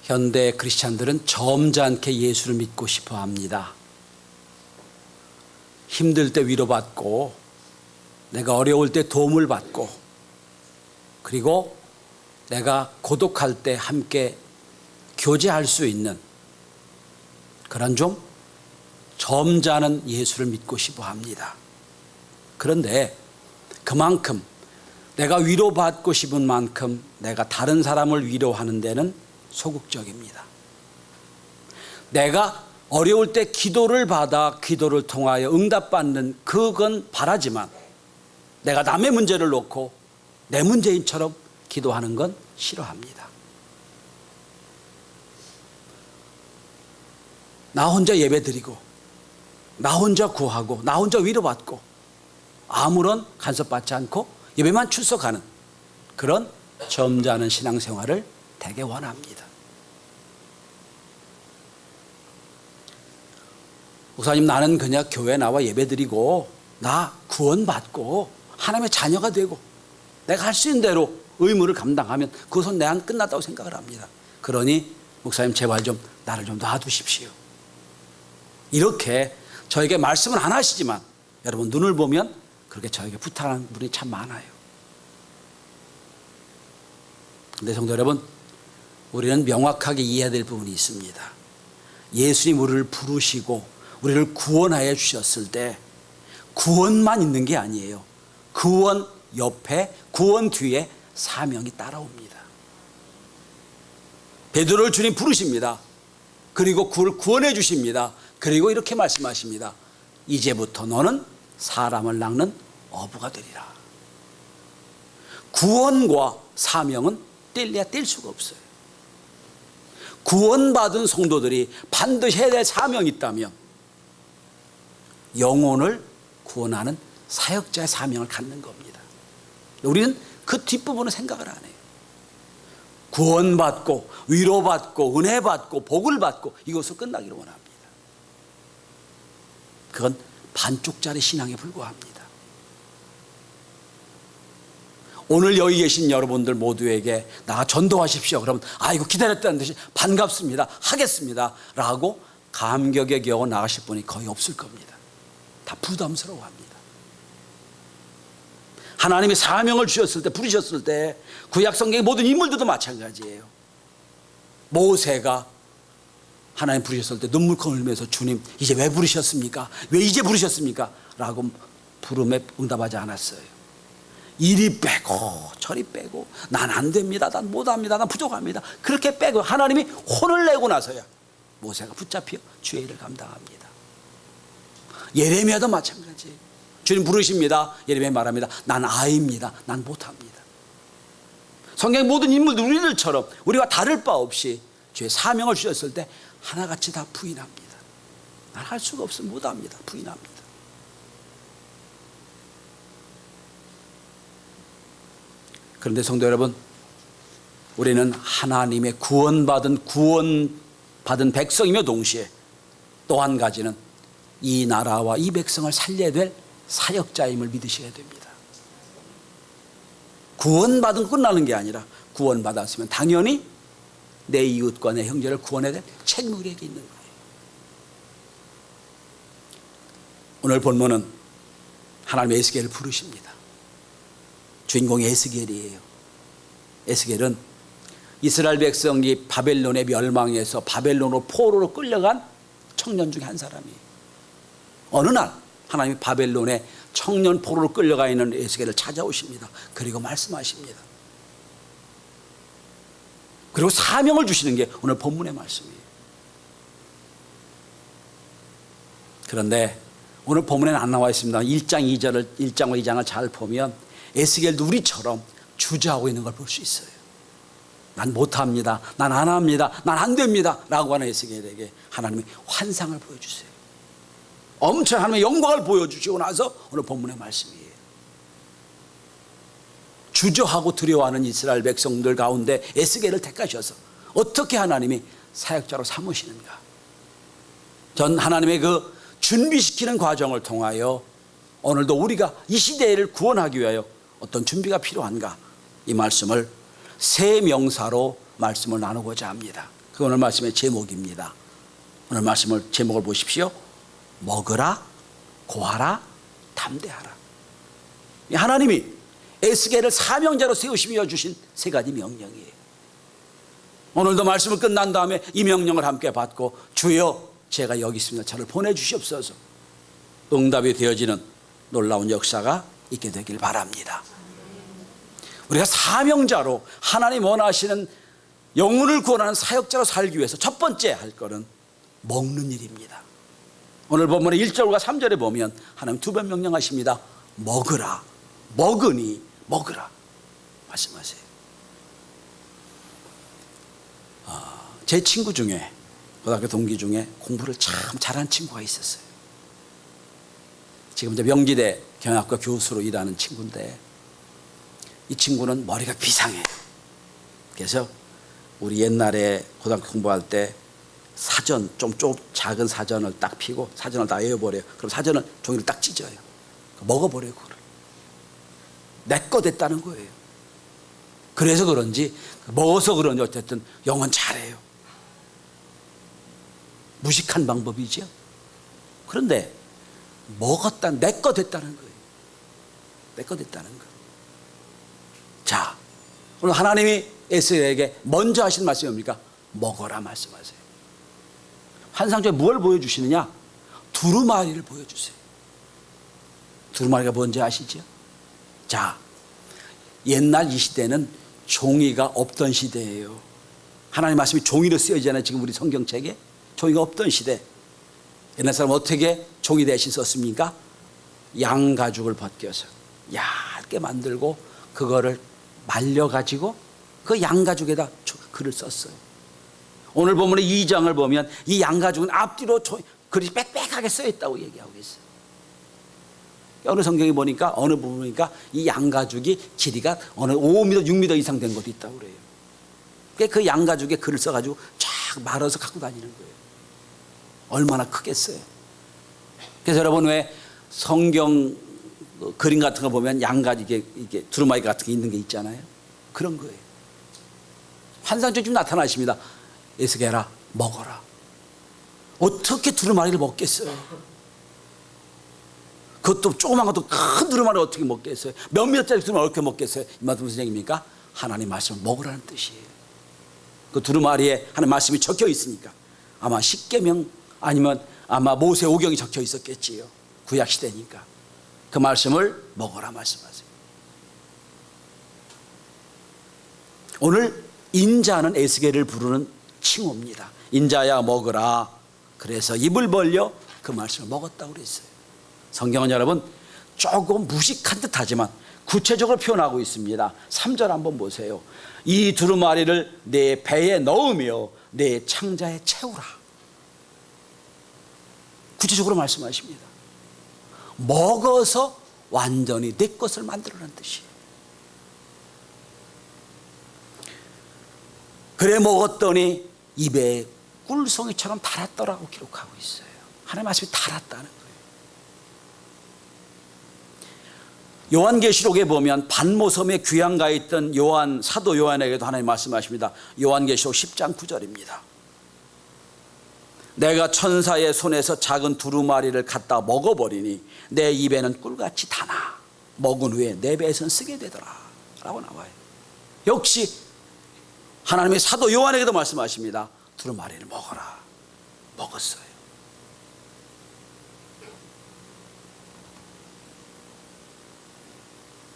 현대 크리스찬들은 점잖게 예수를 믿고 싶어 합니다. 힘들 때 위로받고, 내가 어려울 때 도움을 받고, 그리고 내가 고독할 때 함께 교제할 수 있는 그런 좀 점잖은 예수를 믿고 싶어 합니다. 그런데 그만큼 내가 위로받고 싶은 만큼 내가 다른 사람을 위로하는 데는 소극적입니다. 내가 어려울 때 기도를 받아 기도를 통하여 응답받는 그건 바라지만 내가 남의 문제를 놓고 내 문제인처럼 기도하는 건 싫어합니다. 나 혼자 예배드리고 나 혼자 구하고 나 혼자 위로받고 아무런 간섭받지 않고 예배만 출석하는 그런 점잖은 신앙생활을 되게 원합니다. 목사님, 나는 그냥 교회 나와 예배드리고 나 구원받고 하나님의 자녀가 되고 내가 할 수 있는 대로 의무를 감당하면 그것은 내 안 끝났다고 생각을 합니다. 그러니 목사님 제발 좀 나를 좀 놔두십시오. 이렇게 저에게 말씀은 안 하시지만 여러분 눈을 보면 그렇게 저에게 부탁하는 분이 참 많아요. 그런데 성도 여러분, 우리는 명확하게 이해해야 될 부분이 있습니다. 예수님 우리를 부르시고 우리를 구원하여 주셨을 때 구원만 있는 게 아니에요. 구원 옆에, 구원 뒤에 사명이 따라옵니다. 베드로를 주님 부르십니다. 그리고 그를 구원해 주십니다. 그리고 이렇게 말씀하십니다. 이제부터 너는 사람을 낚는 어부가 되리라. 구원과 사명은 뗄래야 뗄 수가 없어요. 구원받은 성도들이 반드시 해야 될 사명이 있다면 영혼을 구원하는 사역자의 사명을 갖는 겁니다. 우리는 그 뒷부분은 생각을 안 해요. 구원받고 위로받고 은혜받고 복을 받고 이것으로 끝나기를 원합니다. 그건 반쪽짜리 신앙에 불과합니다. 오늘 여기 계신 여러분들 모두에게 나가 전도하십시오. 그러면 아이고 기다렸다는 듯이 반갑습니다. 하겠습니다. 라고 감격에 겨워 나가실 분이 거의 없을 겁니다. 다 부담스러워합니다. 하나님이 사명을 주셨을 때, 부르셨을 때 구약성경의 모든 인물들도 마찬가지예요. 모세가 하나님 부르셨을 때 눈물콩을 흘리면서 주님 이제 왜 부르셨습니까? 왜 이제 부르셨습니까? 라고 부름에 응답하지 않았어요. 이리 빼고 저리 빼고 난 안 됩니다. 난 못합니다. 난 부족합니다. 그렇게 빼고 하나님이 혼을 내고 나서야 모세가 붙잡혀 주의 일을 감당합니다. 예레미야도 마찬가지예요. 주님 부르십니다. 예레미야 말합니다. 난 아이입니다. 난 못합니다. 성경의 모든 인물들 우리들처럼 우리가 다를 바 없이 주의 사명을 주셨을 때 하나같이 다 부인합니다. 난 할 수가 없으면 못합니다. 부인합니다. 그런데 성도 여러분, 우리는 하나님의 구원받은 백성이며 동시에 또 한 가지는 이 나라와 이 백성을 살려야 될 사역자임을 믿으셔야 됩니다. 구원받은 끝나는 게 아니라 구원받았으면 당연히 내 이웃과 내 형제를 구원해야 될 책임이 우리에게 있는 거예요. 오늘 본문은 하나님의 에스겔을 부르십니다. 주인공이 에스겔이에요. 에스겔은 이스라엘 백성이 바벨론의 멸망에서 바벨론으로 포로로 끌려간 청년 중에 한 사람이에요. 어느 날 하나님이 바벨론에 청년 포로로 끌려가 있는 에스겔을 찾아오십니다. 그리고 말씀하십니다. 그리고 사명을 주시는 게 오늘 본문의 말씀이에요. 그런데 오늘 본문에는 안 나와 있습니다. 1장과 2장을 잘 보면 에스겔도 우리처럼 주저하고 있는 걸 볼 수 있어요. 난 못합니다. 난 안 합니다. 난 안 됩니다. 라고 하는 에스겔에게 하나님이 환상을 보여주세요. 엄청 하나님의 영광을 보여주시고 나서 오늘 본문의 말씀이에요. 주저하고 두려워하는 이스라엘 백성들 가운데 에스겔을 택하셔서 어떻게 하나님이 사역자로 삼으시는가. 전 하나님의 그 준비시키는 과정을 통하여 오늘도 우리가 이 시대를 구원하기 위하여 어떤 준비가 필요한가, 이 말씀을 세 명사로 말씀을 나누고자 합니다. 그 오늘 말씀의 제목입니다. 오늘 말씀을 제목을 보십시오. 먹으라, 고하라, 담대하라. 하나님이 에스겔을 사명자로 세우시며 주신 세 가지 명령이에요. 오늘도 말씀을 끝난 다음에 이 명령을 함께 받고 주여 제가 여기 있습니다. 저를 보내주시옵소서. 응답이 되어지는 놀라운 역사가 있게 되길 바랍니다. 우리가 사명자로 하나님 원하시는 영혼을 구원하는 사역자로 살기 위해서 첫 번째 할 것은 먹는 일입니다. 오늘 본문의 1절과 3절에 보면 하나님 두 번 명령하십니다. 먹으라, 먹으니 먹으라 말씀하세요. 제 친구 중에, 고등학교 동기 중에 공부를 참 잘하는 친구가 있었어요. 지금 이제 명지대 경영학과 교수로 일하는 친구인데 이 친구는 머리가 비상해요. 그래서 우리 옛날에 고등학교 공부할 때 사전, 좀 작은 사전을 딱 피고 사전을 다 외워버려요. 그럼 사전을 종이를 딱 찢어요. 먹어버려요. 그걸. 내 거 됐다는 거예요. 그래서 그런지, 먹어서 그런지 어쨌든 영어는 잘해요. 무식한 방법이죠. 그런데 먹었다, 내 거 됐다는 거예요. 내 거 됐다는 거. 자, 오늘 하나님이 에스겔에게 먼저 하신 말씀이 뭡니까? 먹어라 말씀하세요. 환상적에 뭘 보여주시느냐? 두루마리를 보여주세요. 두루마리가 뭔지 아시죠? 자, 옛날 이 시대는 종이가 없던 시대예요. 하나님 말씀이 종이로 쓰여지잖아요. 지금 우리 성경책에 종이가 없던 시대. 옛날 사람 어떻게 종이 대신 썼습니까? 양가죽을 벗겨서 얇게 만들고 그거를 말려가지고 그 양가죽에다 글을 썼어요. 오늘 본문의 2장을 보면 이 양가죽은 앞뒤로 글이 빽빽하게 써있다고 얘기하고 있어요. 어느 성경에 보니까 어느 부분에 보니까 이 양가죽이 길이가 어느 5m, 6m 이상 된 것도 있다고 그래요. 그 양가죽에 글을 써가지고 쫙 말아서 갖고 다니는 거예요. 얼마나 크겠어요. 그래서 여러분 왜 성경 그림 같은 거 보면 양가죽에 이게 두루마리 같은 게 있는 게 있잖아요. 그런 거예요. 환상적으로 좀 나타나십니다. 에스겔아 먹어라. 어떻게 두루마리를 먹겠어요? 그것도 조그만 것도 큰 두루마리를 어떻게 먹겠어요? 몇몇 짜리 두루마리를 어떻게 먹겠어요? 이 말씀 무슨 얘기입니까? 하나님 말씀을 먹으라는 뜻이에요. 그 두루마리에 하나님 말씀이 적혀 있으니까 아마 십계명 아니면 아마 모세 오경이 적혀 있었겠지요. 구약 시대니까 그 말씀을 먹어라 말씀하세요. 오늘 인자는 에스겔을 부르는 칭호입니다. 인자야 먹으라. 그래서 입을 벌려 그 말씀을 먹었다고 그랬어요. 성경은 여러분 조금 무식한 듯하지만 구체적으로 표현하고 있습니다. 3절 한번 보세요. 이 두루마리를 내 배에 넣으며 내 창자에 채우라. 구체적으로 말씀하십니다. 먹어서 완전히 내 것을 만들어라는 뜻이에요. 그래 먹었더니 입에 꿀송이처럼 달았더라고 기록하고 있어요. 하나님 말씀이 달았다는 거예요. 요한계시록에 보면 반모섬에 귀양가 있던 요한, 사도 요한에게도 하나님 말씀하십니다. 요한계시록 10장 9절입니다. 내가 천사의 손에서 작은 두루마리를 갖다 먹어버리니 내 입에는 꿀같이 다나 먹은 후에 내 배에선 쓰게 되더라 라고 나와요. 역시 하나님의 사도 요한에게도 말씀하십니다. 두루마리를 먹어라. 먹었어요.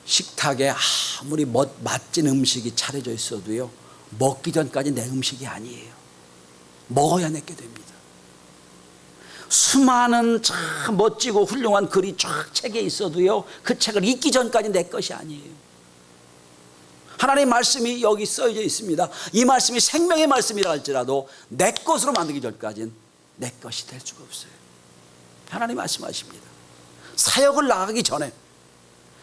식탁에 아무리 맛진 음식이 차려져 있어도요, 먹기 전까지 내 음식이 아니에요. 먹어야 내게 됩니다. 수많은 참 멋지고 훌륭한 글이 쫙 책에 있어도요, 그 책을 읽기 전까지 내 것이 아니에요. 하나님의 말씀이 여기 써져 있습니다. 이 말씀이 생명의 말씀이라 할지라도 내 것으로 만들기 전까지는 내 것이 될 수가 없어요. 하나님 말씀하십니다. 사역을 나가기 전에,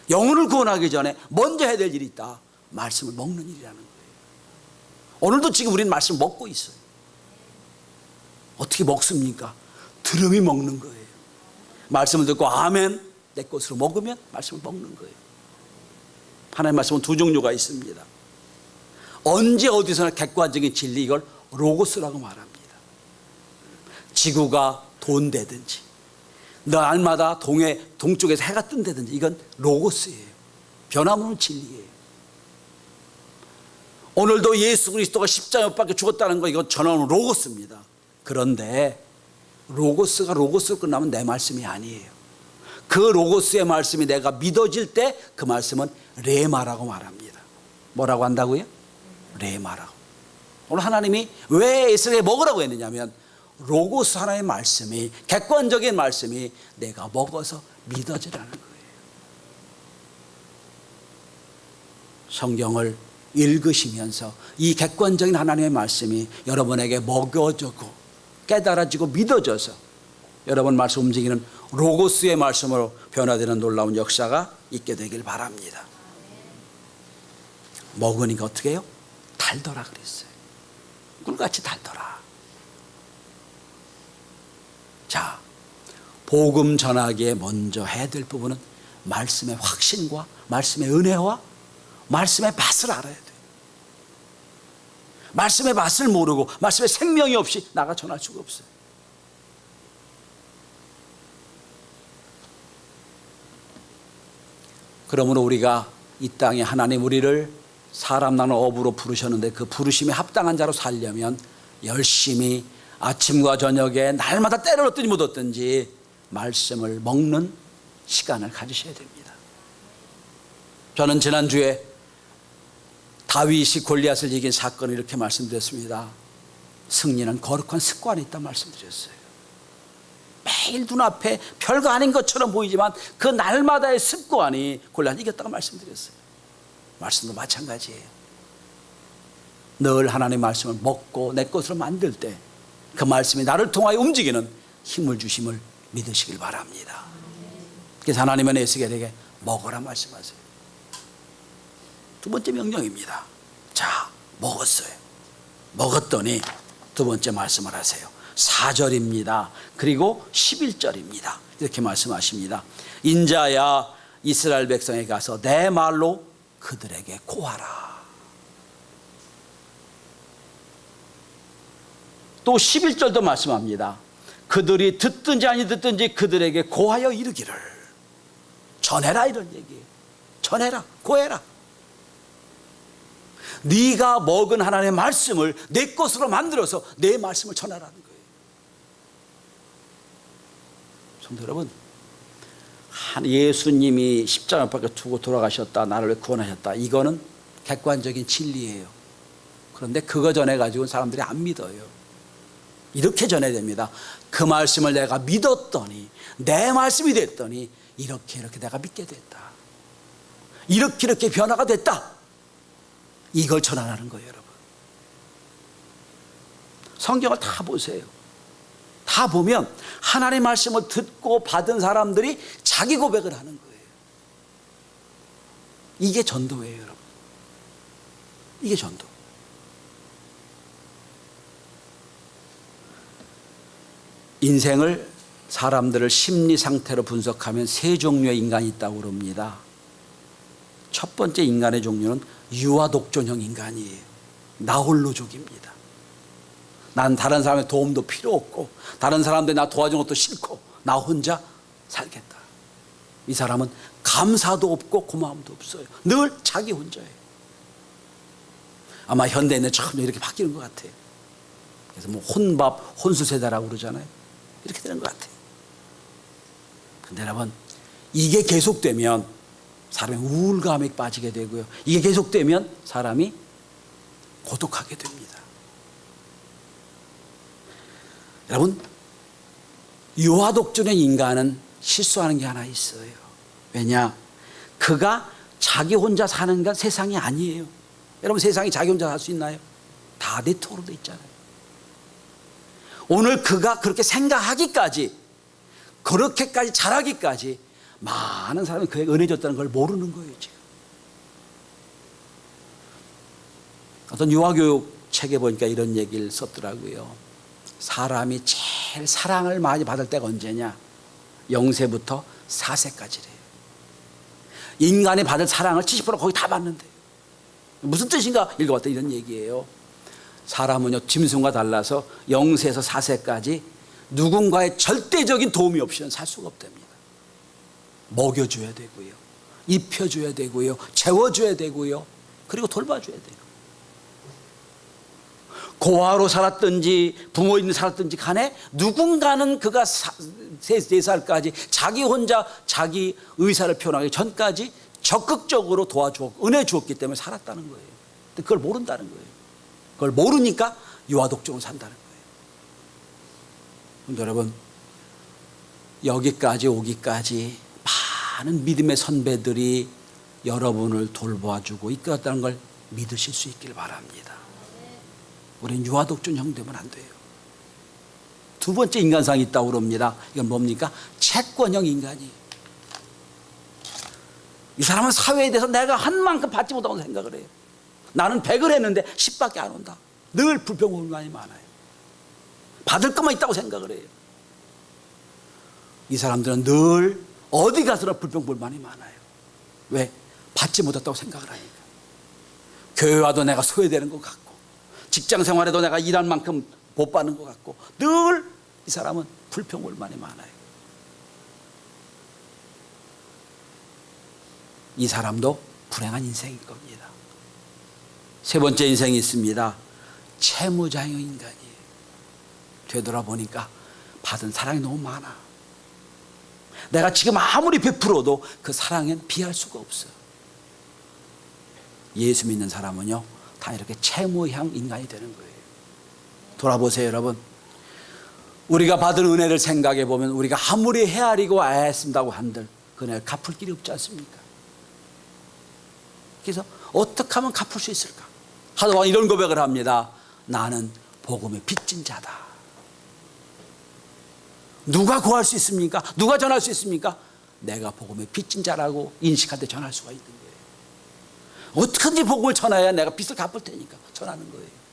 영혼을 구원하기 전에 먼저 해야 될 일이 있다. 말씀을 먹는 일이라는 거예요. 오늘도 지금 우리는 말씀을 먹고 있어요. 어떻게 먹습니까? 들음이 먹는 거예요. 말씀을 듣고 아멘 내 것으로 먹으면 말씀을 먹는 거예요. 하나님의 말씀은 두 종류가 있습니다. 언제 어디서나 객관적인 진리, 이걸 로고스라고 말합니다. 지구가 돈되든지 날마다 동쪽에서 해가 뜬다든지 이건 로고스예요. 변함없는 진리예요. 오늘도 예수 그리스도가 십자가에 못 박혀 죽었다는 거 이건 전하는 로고스입니다. 그런데 로고스가 로고스로 끝나면 내 말씀이 아니에요. 그 로고스의 말씀이 내가 믿어질 때 그 말씀은 레마라고 말합니다. 뭐라고 한다고요? 레마라고. 오늘 하나님이 왜 에스겔에 먹으라고 했느냐면 로고스 하나의 말씀이, 객관적인 말씀이 내가 먹어서 믿어지라는 거예요. 성경을 읽으시면서 이 객관적인 하나님의 말씀이 여러분에게 먹여지고 깨달아지고 믿어져서 여러분 말씀 움직이는 로고스의 말씀으로 변화되는 놀라운 역사가 있게 되길 바랍니다. 먹으니까 어떻게 해요? 달더라 그랬어요. 꿀같이 달더라. 자, 복음 전하기에 먼저 해야 될 부분은 말씀의 확신과 말씀의 은혜와 말씀의 맛을 알아야 돼요. 말씀의 맛을 모르고 말씀의 생명이 없이 나가 전할 수가 없어요. 그러므로 우리가 이 땅에 하나님 우리를 사람 나는 업으로 부르셨는데 그 부르심에 합당한 자로 살려면 열심히 아침과 저녁에 날마다 때를 얻든지 못 얻든지 말씀을 먹는 시간을 가지셔야 됩니다. 저는 지난주에 다윗이 골리앗을 이긴 사건을 이렇게 말씀드렸습니다. 승리는 거룩한 습관이 있다 말씀드렸어요. 매일 눈앞에 별거 아닌 것처럼 보이지만 그 날마다의 습관이 골리앗을 이겼다고 말씀드렸어요. 말씀도 마찬가지예요. 늘 하나님의 말씀을 먹고 내 것으로 만들 때 그 말씀이 나를 통하여 움직이는 힘을 주심을 믿으시길 바랍니다. 그래서 하나님은 에스겔에게 먹으라 말씀하세요. 두 번째 명령입니다. 자, 먹었어요. 먹었더니 두 번째 말씀을 하세요. 4절입니다. 그리고 11절입니다. 이렇게 말씀하십니다. 인자야 이스라엘 백성에게 가서 내 말로 그들에게 고하라. 또 11절도 말씀합니다. 그들이 듣든지 아니 듣든지 그들에게 고하여 이르기를. 전해라 이런 얘기예요. 전해라, 고해라. 네가 먹은 하나님의 말씀을 내 것으로 만들어서 내 말씀을 전하라는 거예요. 성도 여러분, 예수님이 십자가 밖에 두고 돌아가셨다, 나를 구원하셨다, 이거는 객관적인 진리예요. 그런데 그거 전해가지고 사람들이 안 믿어요. 이렇게 전해야 됩니다. 그 말씀을 내가 믿었더니, 내 말씀이 됐더니 이렇게 내가 믿게 됐다, 이렇게 변화가 됐다, 이걸 전하라는 거예요. 여러분, 성경을 다 보세요. 다 보면 하나님의 말씀을 듣고 받은 사람들이 자기 고백을 하는 거예요. 이게 전도예요. 여러분, 이게 전도. 인생을, 사람들을 심리 상태로 분석하면 세 종류의 인간이 있다고 그럽니다. 첫 번째 인간의 종류는 유아 독존형 인간이에요. 나홀로족입니다. 난 다른 사람의 도움도 필요 없고 다른 사람들이 나 도와준 것도 싫고 나 혼자 살겠다. 이 사람은 감사도 없고 고마움도 없어요. 늘 자기 혼자예요. 아마 현대인은 참 이렇게 바뀌는 것 같아요. 그래서 뭐 혼밥, 혼수세대라고 그러잖아요. 이렇게 되는 것 같아요. 근데 여러분, 이게 계속되면 사람이 우울감에 빠지게 되고요, 이게 계속되면 사람이 고독하게 됩니다. 여러분, 유아독존의 인간은 실수하는 게 하나 있어요. 왜냐? 그가 자기 혼자 사는 건 세상이 아니에요. 여러분, 세상이 자기 혼자 살 수 있나요? 다 네트워크로 돼 있잖아요. 오늘 그가 그렇게 생각하기까지, 그렇게까지 잘하기까지 많은 사람이 그에게 은혜 줬다는 걸 모르는 거예요. 지금 어떤 유아교육 책에 보니까 이런 얘기를 썼더라고요. 사람이 제일 사랑을 많이 받을 때가 언제냐? 0세부터 4세까지래요. 인간이 받을 사랑을 70% 거의 다 받는데, 무슨 뜻인가 읽어봤더니 이런 얘기예요. 사람은요, 짐승과 달라서 0세에서 4세까지 누군가의 절대적인 도움이 없이는 살 수가 없답니다. 먹여줘야 되고요, 입혀줘야 되고요, 재워줘야 되고요, 그리고 돌봐줘야 돼요. 고아로 살았든지 부모 있는 살았든지 간에 누군가는 그가 4살까지 자기 혼자 자기 의사를 표현하기 전까지 적극적으로 도와주었고 은혜 주었기 때문에 살았다는 거예요. 근데 그걸 모른다는 거예요. 그걸 모르니까 유아독종을 산다는 거예요. 여러분, 여기까지 오기까지 많은 믿음의 선배들이 여러분을 돌봐주고 이끌었다는 걸 믿으실 수 있길 바랍니다. 우리는 유아독존 형 되면 안 돼요. 두 번째 인간상이 있다고 그럽니다. 이건 뭡니까? 채권형 인간이에요. 이 사람은 사회에 대해서 내가 한 만큼 받지 못하고 생각을 해요. 나는 100을 했는데 10밖에 안 온다. 늘 불평불만이 많아요. 받을 것만 있다고 생각을 해요. 이 사람들은 늘 어디 가서나 불평불만이 많아요. 왜? 받지 못했다고 생각을 하니까. 교회 와도 내가 소외되는 것 같고, 직장 생활에도 내가 일한 만큼 못 받는 것 같고, 늘 이 사람은 불평불만이 많아요. 이 사람도 불행한 인생일 겁니다. 세 번째 인생이 있습니다. 채무자형 인간이에요. 되돌아보니까 받은 사랑이 너무 많아. 내가 지금 아무리 베풀어도 그 사랑엔 비할 수가 없어요. 예수 믿는 사람은요, 다 이렇게 채무형 인간이 되는 거예요. 돌아보세요, 여러분. 우리가 받은 은혜를 생각해 보면 우리가 아무리 헤아리고 애쓴다고 한들 그 은혜를 갚을 길이 없지 않습니까? 그래서 어떻게 하면 갚을 수 있을까? 하도 이런 고백을 합니다. 나는 복음의 빚진 자다. 누가 구할 수 있습니까? 누가 전할 수 있습니까? 내가 복음의 빚진 자라고 인식할 때 전할 수가 있는 거예요. 어떻게든지 복음을 전해야 내가 빚을 갚을 테니까 전하는 거예요.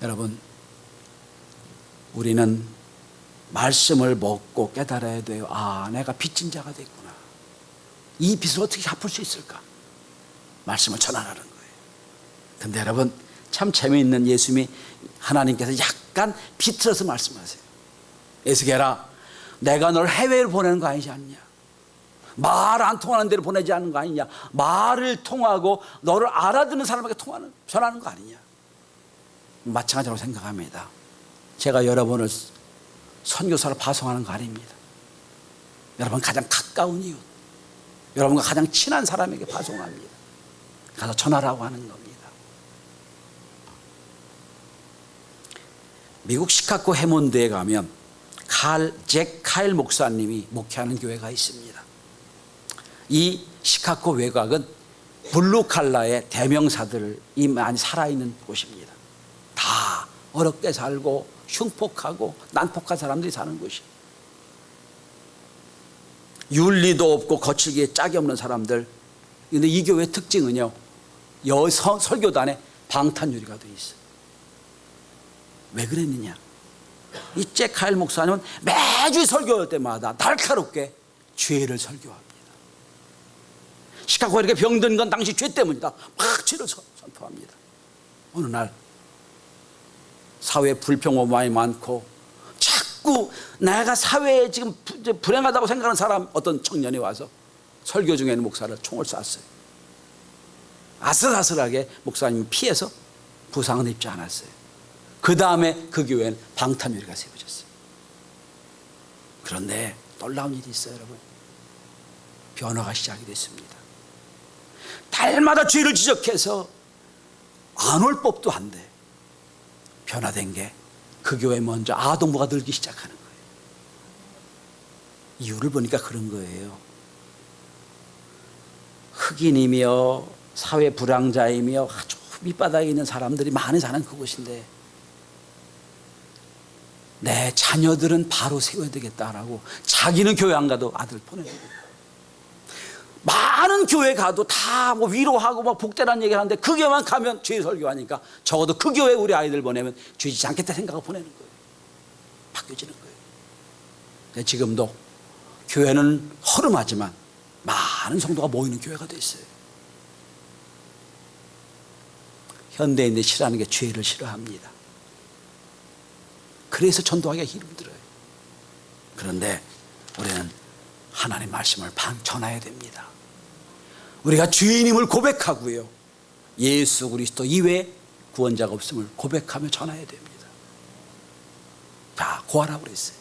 여러분, 우리는 말씀을 먹고 깨달아야 돼요. 아, 내가 빚진 자가 됐구나. 이 빚을 어떻게 갚을 수 있을까? 말씀을 전하라는 거예요. 근데 여러분, 참 재미있는 예수님이 하나님께서 약간 비틀어서 말씀하세요. 에스겔아, 내가 널 해외로 보내는 거 아니지 않냐? 말 안 통하는 데로 보내지 않는 거 아니냐? 말을 통하고 너를 알아듣는 사람에게 전하는 거 아니냐? 마찬가지로 생각합니다. 제가 여러분을 선교사로 파송하는 거 아닙니다. 여러분 가장 가까운 이웃, 여러분과 가장 친한 사람에게 파송합니다. 가서 전하라고 하는 겁니다. 미국 시카고 해몬드에 가면 잭 카일 목사님이 목회하는 교회가 있습니다. 이 시카고 외곽은 블루칼라의 대명사들이 많이 살아있는 곳입니다. 다 어렵게 살고 흉폭하고 난폭한 사람들이 사는 곳이에요. 윤리도 없고 거칠기에 짝이 없는 사람들. 그런데 이 교회 특징은요, 설교단에 방탄유리가 되어 있어요. 왜 그랬느냐? 이 잭 카일 목사님은 매주 설교할 때마다 날카롭게 죄를 설교합니다. 시카고가 이렇게 병든 건 당시 죄 때문이다. 막 죄를 선포합니다. 어느 날 사회에 불평이 많고 자꾸 내가 사회에 지금 불행하다고 생각하는 사람, 어떤 청년이 와서 설교 중에는 목사를 총을 쐈어요. 아슬아슬하게 목사님은 피해서 부상은 입지 않았어요. 그 다음에 그 교회는 방탄유리가 세워졌어요. 그런데 놀라운 일이 있어요, 여러분. 변화가 시작이 됐습니다. 달마다 죄를 지적해서 안 올 법도 한데 변화된 게 그 교회 먼저 아동부가 늘기 시작하는 거예요. 이유를 보니까 그런 거예요. 흑인이며 사회 불황자이며 아주 밑바닥에 있는 사람들이 많이 사는 그곳인데 내 자녀들은 바로 세워야 되겠다라고 자기는 교회 안 가도 아들 보내는 거예요. 많은 교회 가도 다 뭐 위로하고 뭐 복되라는 얘기 하는데 그 교회만 가면 죄 설교하니까 적어도 그 교회 우리 아이들 보내면 죄지지 않겠다 생각을 보내는 거예요. 바뀌어지는 거예요. 지금도 교회는 허름하지만 많은 성도가 모이는 교회가 됐어요. 현대인들이 싫어하는 게 죄를 싫어합니다. 그래서 전도하기가 힘들어요. 그런데 우리는 하나님 말씀을 전해야 됩니다. 우리가 주인임을 고백하고요, 예수 그리스도 이외에 구원자가 없음을 고백하며 전해야 됩니다. 자, 고하라고 그랬어요.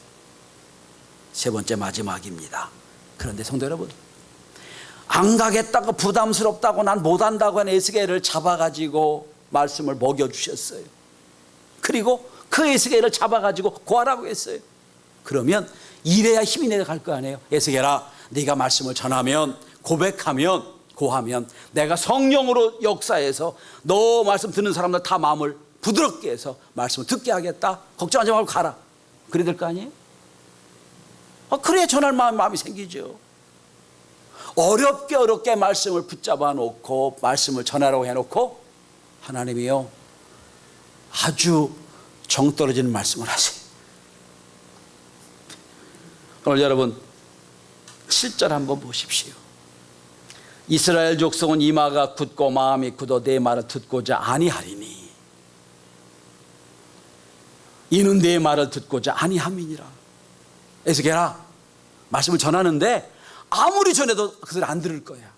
세 번째 마지막입니다. 그런데 성도 여러분, 안 가겠다고 부담스럽다고 난 못한다고 한 에스겔을 잡아가지고 말씀을 먹여주셨어요. 그리고 그 에스겔을 잡아가지고 고하라고 했어요. 그러면 이래야 힘이 내려갈 거 아니에요. 에스겔아, 네가 말씀을 전하면, 고백하면, 고하면 내가 성령으로 역사해서 너 말씀 듣는 사람들 다 마음을 부드럽게 해서 말씀을 듣게 하겠다. 걱정하지 말고 가라. 그래야 될 거 아니에요? 그래야 전할 마음이 생기죠. 어렵게 말씀을 붙잡아 놓고 말씀을 전하라고 해놓고 하나님이요, 아주 정 떨어지는 말씀을 하세요. 오늘 여러분 7절 한번 보십시오. 이스라엘 족속은 이마가 굳고 마음이 굳어 내 말을 듣고자 아니하리니 이는 내 말을 듣고자 아니함이니라. 에스겔아, 말씀을 전하는데 아무리 전해도 그 소리 안 들을 거야.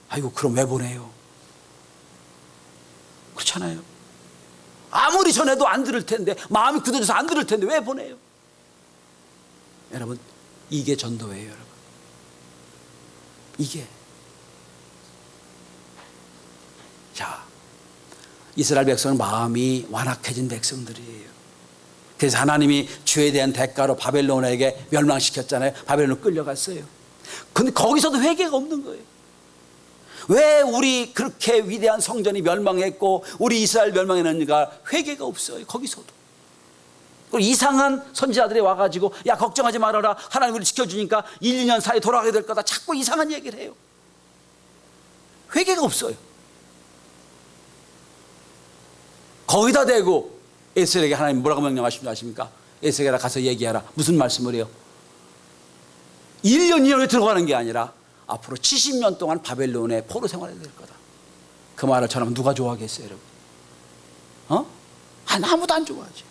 아이고, 그럼 왜 보내요? 그렇잖아요. 아무리 전해도 안 들을 텐데, 마음이 굳어져서 안 들을 텐데 왜 보내요? 여러분, 이게 전도예요. 여러분, 이게. 자, 이스라엘 백성은 마음이 완악해진 백성들이에요. 그래서 하나님이 죄에 대한 대가로 바벨론에게 멸망시켰잖아요. 바벨론으로 끌려갔어요. 근데 거기서도 회개가 없는 거예요. 왜 우리 그렇게 위대한 성전이 멸망했고 우리 이스라엘 멸망했는가? 회개가 없어요. 거기서도. 그리고 이상한 선지자들이 와가지고 야, 걱정하지 말아라, 하나님 우리 지켜주니까 1, 2년 사이에 돌아가게 될 거다, 자꾸 이상한 얘기를 해요. 회개가 없어요. 거기다 대고 에스겔에게 하나님 뭐라고 명령하십니까? 아십니까? 에스겔아, 가서 얘기하라. 무슨 말씀을 해요? 1년, 2년에 들어가는 게 아니라 앞으로 70년 동안 바벨론의 포로 생활해야 될 거다. 그 말을 전하면 누가 좋아하겠어요, 여러분? 아무도 안 좋아하지.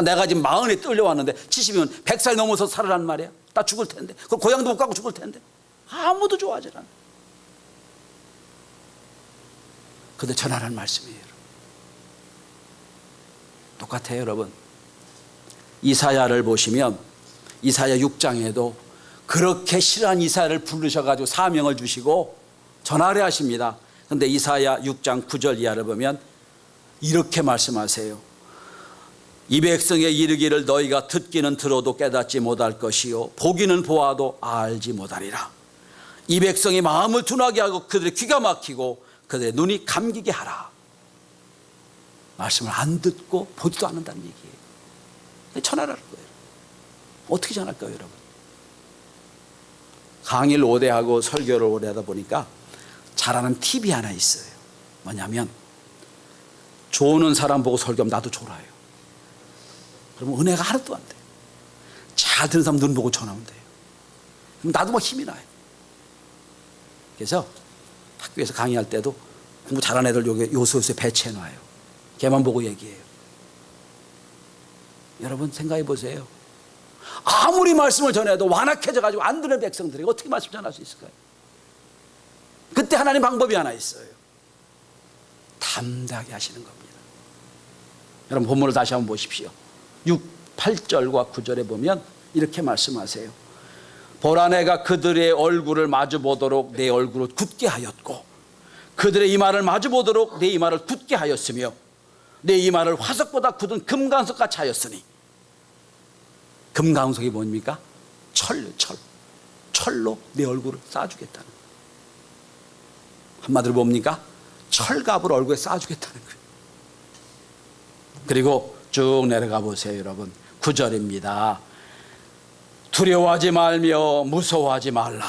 내가 지금 40에 떨려왔는데 70이면 100살 넘어서 살으란 말이야. 나 죽을 텐데. 그 고향도 못 가고 죽을 텐데. 아무도 좋아하지 않아. 근데 전하라는 말씀이에요. 똑같아요, 여러분. 이사야를 보시면 이사야 6장에도 그렇게 싫어한 이사야를 부르셔가지고 사명을 주시고 전하려 하십니다. 그런데 이사야 6장 9절 이하를 보면 이렇게 말씀하세요. 이 백성에 이르기를 너희가 듣기는 들어도 깨닫지 못할 것이요 보기는 보아도 알지 못하리라. 이 백성이 마음을 둔하게 하고 그들의 귀가 막히고 그들의 눈이 감기게 하라. 말씀을 안 듣고 보지도 않는다는 얘기예요. 전하라는 거예요. 어떻게 전할까요, 여러분? 강의를 오래 하고 설교를 오래 하다 보니까 잘하는 팁이 하나 있어요. 뭐냐면 조는 사람 보고 설교하면 나도 졸아요. 그러면 은혜가 하나도 안 돼요. 잘 듣는 사람 눈 보고 전하면 돼요. 그럼 나도 막 힘이 나요. 그래서 학교에서 강의할 때도 공부 잘하는 애들 요소요소에 배치해놔요. 걔만 보고 얘기해요. 여러분 생각해 보세요. 아무리 말씀을 전해도 완악해져가지고 안 듣는 백성들이 어떻게 말씀 전할 수 있을까요? 그때 하나님 방법이 하나 있어요. 담대하게 하시는 겁니다. 여러분 본문을 다시 한번 보십시오. 8절과 9절에 보면 이렇게 말씀하세요. 보라, 내가 그들의 얼굴을 마주보도록 내 얼굴을 굳게 하였고 그들의 이마를 마주보도록 내 이마를 굳게 하였으며 내 이마를 화석보다 굳은 금강석같이 하였으니. 금강석이 뭡니까? 철로 내 얼굴을 쌓아주겠다는 거예요. 한마디로 뭡니까? 철갑을 얼굴에 쌓아주겠다는 거예요. 그리고 쭉 내려가 보세요, 여러분. 9절입니다. 두려워하지 말며 무서워하지 말라.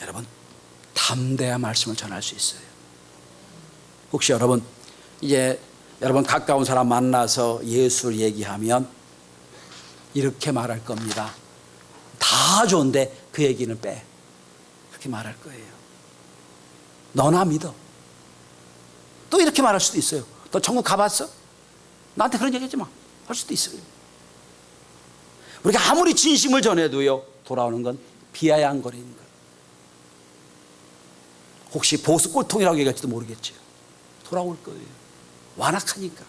여러분, 담대한 말씀을 전할 수 있어요. 혹시 여러분, 이제 여러분 가까운 사람 만나서 예수를 얘기하면 이렇게 말할 겁니다. 다 좋은데 그 얘기는 빼. 그렇게 말할 거예요. 너나 믿어. 또 이렇게 말할 수도 있어요. 너 천국 가봤어? 나한테 그런 얘기 하지 마. 할 수도 있어요. 우리가 아무리 진심을 전해도요, 돌아오는 건 비아냥거리는 거예요. 혹시 보수 꼴통이라고 얘기할지도 모르겠지요. 돌아올 거예요. 완악하니까.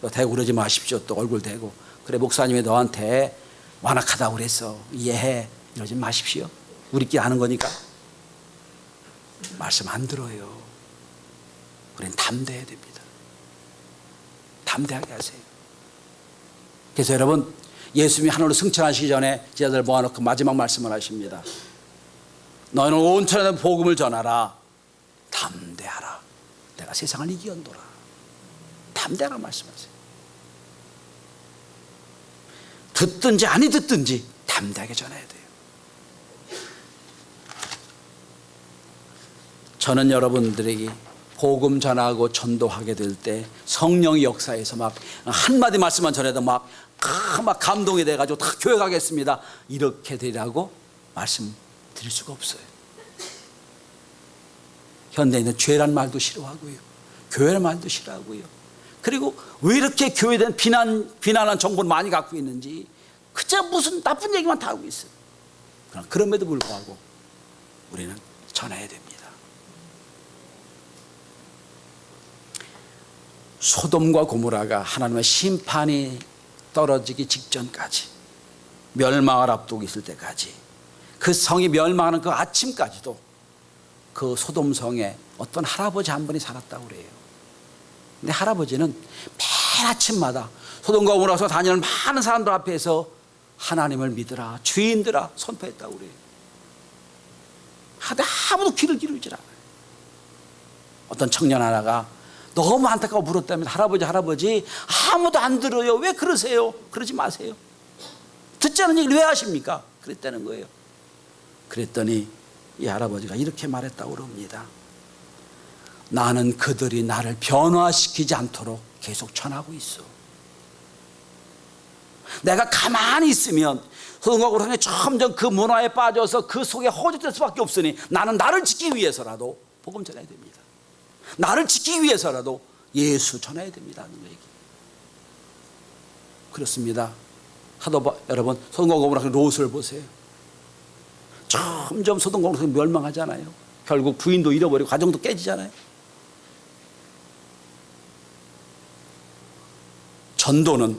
너 대고 그러지 마십시오. 또 얼굴 대고. 그래, 목사님이 너한테 완악하다고 그랬어. 이해해. 이러지 마십시오. 우리끼리 아는 거니까. 말씀 안 들어요. 우리는 담대해야 됩니다. 담대하게 하세요. 그래서 여러분, 예수님이 하늘로 승천하시기 전에 제자들 모아놓고 마지막 말씀을 하십니다. 너희는 온 천하에 복음을 전하라. 담대하라. 내가 세상을 이기었노라. 담대하라 말씀하세요. 듣든지 아니 듣든지 담대하게 전해야 돼요. 저는 여러분들에게 복음 전하고 전도하게 될 때 성령의 역사에서 막 한마디 말씀만 전해도 막 감동이 돼가지고 다 교회 가겠습니다. 이렇게 되라고 말씀드릴 수가 없어요. 현대인은 죄란 말도 싫어하고요. 교회란 말도 싫어하고요. 그리고 왜 이렇게 교회에 대한 비난한 정보를 많이 갖고 있는지 그저 무슨 나쁜 얘기만 다 하고 있어요. 그러나 그럼에도 불구하고 우리는 전해야 됩니다. 소돔과 고모라가 하나님의 심판이 떨어지기 직전까지, 멸망을 앞두고 있을 때까지, 그 성이 멸망하는 그 아침까지도 그 소돔 성에 어떤 할아버지 한 분이 살았다고 그래요. 근데 할아버지는 매일 아침마다 소돔과 고모라에서 다니는 많은 사람들 앞에서 하나님을 믿으라, 주인들아 선포했다고 그래요. 아무도 귀를 기울이질 않아요. 어떤 청년 하나가 너무 안타까워 물었다면, 할아버지 아무도 안 들어요. 왜 그러세요? 그러지 마세요. 듣지 않은 얘기를 왜 하십니까? 그랬다는 거예요. 그랬더니 이 할아버지가 이렇게 말했다고 그럽니다. 나는 그들이 나를 변화시키지 않도록 계속 전하고 있어. 내가 가만히 있으면 소돔과 고모라에 점점 그 문화에 빠져서 그 속에 허전될 수밖에 없으니 나는 나를 지키기 위해서라도 복음 전해야 됩니다. 나를 지키기 위해서라도 예수 전해야 됩니다 하는 얘기. 그렇습니다. 여러분, 소돔과 고모라 롯을 보세요. 점점 소돔과 고모라 멸망하잖아요. 결국 부인도 잃어버리고 가정도 깨지잖아요. 전도는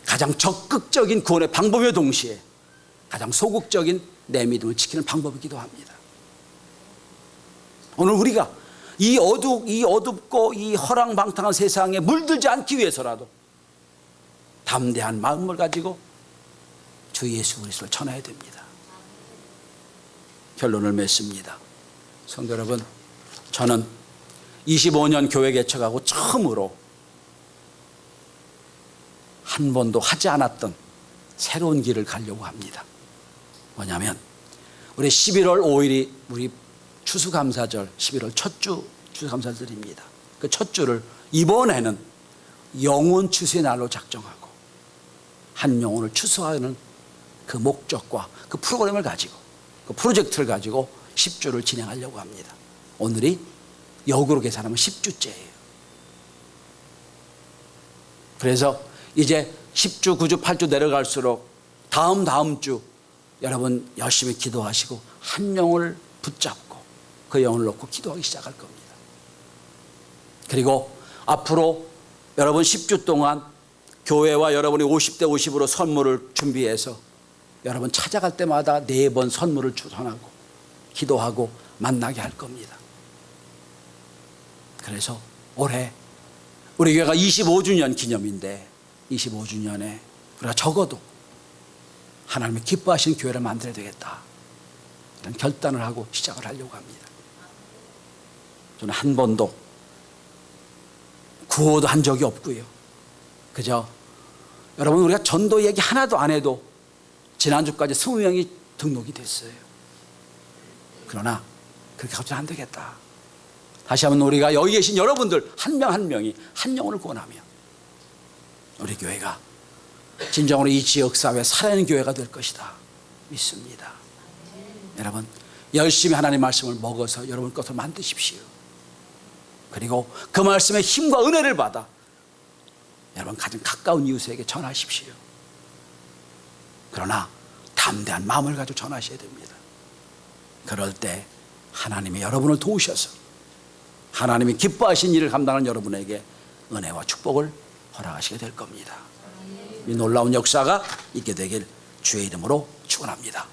가장 적극적인 구원의 방법이며 동시에 가장 소극적인 내 믿음을 지키는 방법이기도 합니다. 오늘 우리가 이 어둡고 이 허랑방탕한 세상에 물들지 않기 위해서라도 담대한 마음을 가지고 주 예수 그리스도를 전해야 됩니다. 결론을 맺습니다. 성도 여러분, 저는 25년 교회 개척하고 처음으로 한 번도 하지 않았던 새로운 길을 가려고 합니다. 뭐냐면 우리 11월 5일이 우리 추수감사절, 11월 첫 주 추수감사절입니다. 그 첫 주를 이번에는 영혼 추수의 날로 작정하고 한 영혼을 추수하는 그 목적과 그 프로그램을 가지고, 그 프로젝트를 가지고 10주를 진행하려고 합니다. 오늘이 역으로 계산하면 10주째예요. 그래서 이제 10주, 9주, 8주 내려갈수록 다음 주 여러분 열심히 기도하시고 한 영혼을 붙잡고 그 영혼을 놓고 기도하기 시작할 겁니다. 그리고 앞으로 여러분 10주 동안 교회와 여러분이 50대 50으로 선물을 준비해서 여러분 찾아갈 때마다 4번 선물을 전하고 기도하고 만나게 할 겁니다. 그래서 올해 우리 교회가 25주년 기념인데 25주년에 우리가 적어도 하나님의 기뻐하시는 교회를 만들어야 되겠다, 이런 결단을 하고 시작을 하려고 합니다. 저는 한 번도 구호도 한 적이 없고요. 그저 여러분 우리가 전도 얘기 하나도 안 해도 지난주까지 20명이 등록이 됐어요. 그러나 그렇게 가서는 안 되겠다. 다시 한번 우리가 여기 계신 여러분들 한 명 한 명이 한 영혼을 구원하며 우리 교회가 진정으로 이 지역사회 살아있는 교회가 될 것이다 믿습니다. 여러분 열심히 하나님의 말씀을 먹어서 여러분 것을 만드십시오. 그리고 그 말씀의 힘과 은혜를 받아 여러분 가장 가까운 이웃에게 전하십시오. 그러나 담대한 마음을 가지고 전하셔야 됩니다. 그럴 때 하나님이 여러분을 도우셔서 하나님이 기뻐하신 일을 감당하는 여러분에게 은혜와 축복을 허락하시게 될 겁니다. 이 놀라운 역사가 있게 되길 주의 이름으로 축원합니다.